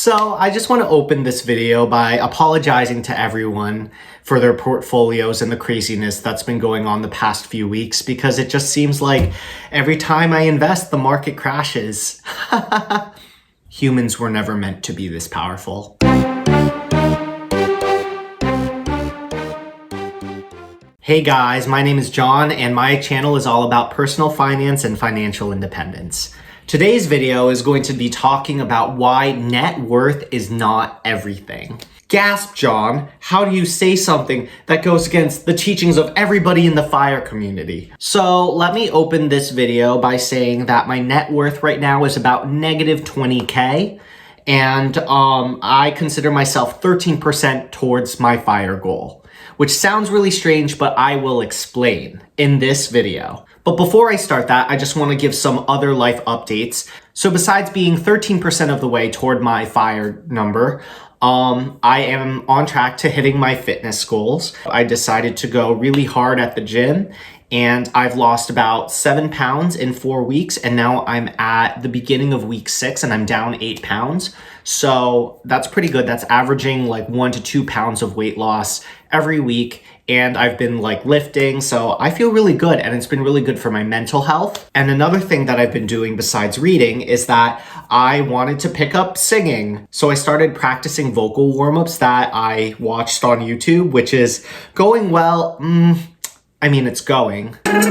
So I just want to open this video by apologizing to everyone for their portfolios and the craziness that's been going on the past few weeks, because it just seems like every time I invest, the market crashes. Humans were never meant to be this powerful. Hey guys, my name is John and my channel is all about personal finance and financial independence. Today's video is going to be talking about why net worth is not everything. Gasp, John, how do you say something that goes against the teachings of everybody in the FIRE community? So let me open this video by saying that my net worth right now is about negative 20K. And I consider myself 13% towards my FIRE goal, which sounds really strange, but I will explain in this video. But before I start that, I just want to give some other life updates. So besides being 13% of the way toward my FIRE number, I am on track to hitting my fitness goals. I decided to go really hard at the gym, and I've lost about 7 pounds in 4 weeks, and now I'm at the beginning of week 6 and I'm down 8 pounds. So that's pretty good. That's averaging like 1 to 2 pounds of weight loss every week. And I've been like lifting, so I feel really good, and it's been really good for my mental health. And another thing that I've been doing besides reading is that I wanted to pick up singing. So I started practicing vocal warm-ups that I watched on YouTube, which is going well. I mean, it's going. No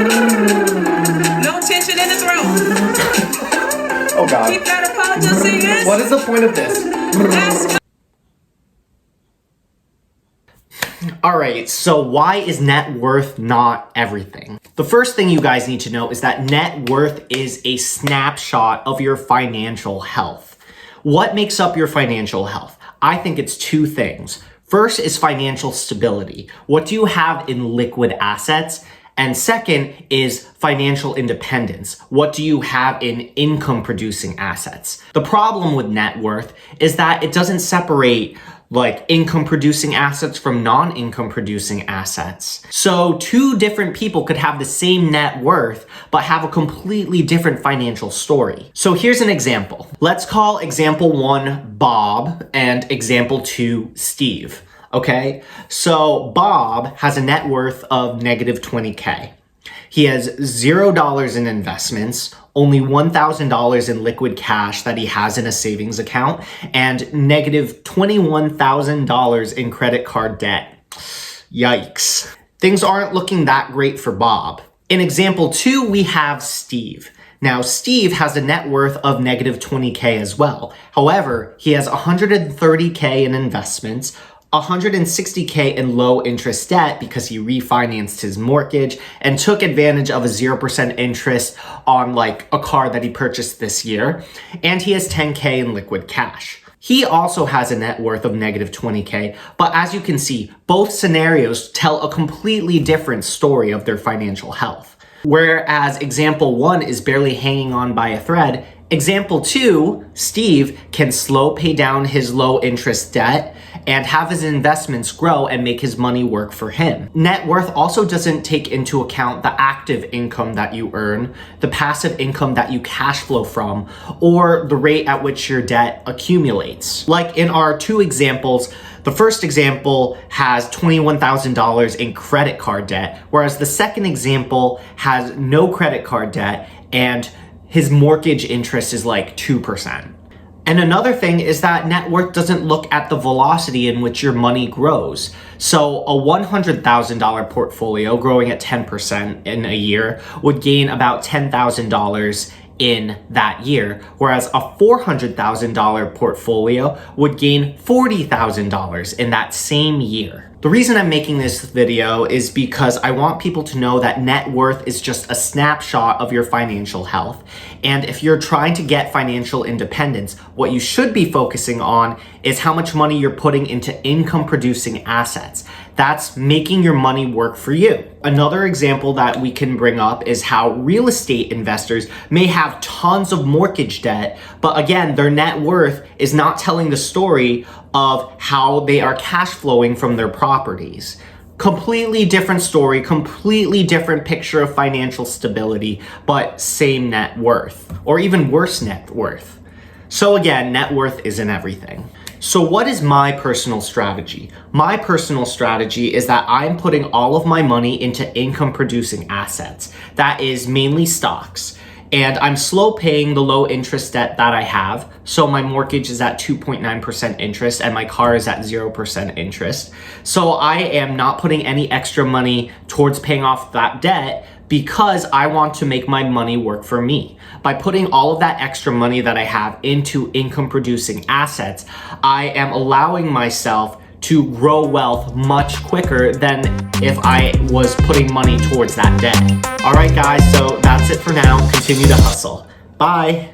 tension in the throat. Oh God. Keep that apology singers. What is the point of this? All right, so why is net worth not everything? The first thing you guys need to know is that net worth is a snapshot of your financial health. What makes up your financial health? I think it's two things. First is financial stability. What do you have in liquid assets? And second is financial independence. What do you have in income producing assets? The problem with net worth is that it doesn't separate like income producing assets from non-income producing assets. So two different people could have the same net worth, but have a completely different financial story. So here's an example. Let's call example 1 Bob and example 2 Steve. Okay, so Bob has a net worth of negative 20K. He has $0 in investments, only $1,000 in liquid cash that he has in a savings account, and negative $21,000 in credit card debt. Yikes. Things aren't looking that great for Bob. In example 2, we have Steve. Now, Steve has a net worth of negative 20K as well. However, he has 130K in investments, 160K in low interest debt because he refinanced his mortgage and took advantage of a 0% interest on like a car that he purchased this year. And he has 10K in liquid cash. He also has a net worth of negative 20K, but as you can see, both scenarios tell a completely different story of their financial health. Whereas example 1 is barely hanging on by a thread, example 2, Steve can slow pay down his low interest debt and have his investments grow and make his money work for him. Net worth also doesn't take into account the active income that you earn, the passive income that you cash flow from, or the rate at which your debt accumulates. Like in our 2 examples, the first example has $21,000 in credit card debt, whereas the second example has no credit card debt and his mortgage interest is like 2%. And another thing is that net worth doesn't look at the velocity in which your money grows. So a $100,000 portfolio growing at 10% in a year would gain about $10,000 in that year, whereas a $400,000 portfolio would gain $40,000 in that same year. The reason I'm making this video is because I want people to know that net worth is just a snapshot of your financial health. And if you're trying to get financial independence, what you should be focusing on is how much money you're putting into income producing assets. That's making your money work for you. Another example that we can bring up is how real estate investors may have tons of mortgage debt, but again, their net worth is not telling the story of how they are cash flowing from their properties. Completely different story, completely different picture of financial stability, but same net worth, or even worse net worth. So again, net worth isn't everything. So what is my personal strategy? My personal strategy is that I'm putting all of my money into income producing assets. That is mainly stocks. And I'm slow paying the low interest debt that I have. So my mortgage is at 2.9% interest and my car is at 0% interest. So I am not putting any extra money towards paying off that debt because I want to make my money work for me. By putting all of that extra money that I have into income producing assets, I am allowing myself to grow wealth much quicker than if I was putting money towards that debt. All right, guys, so that's it for now. Continue to hustle. Bye.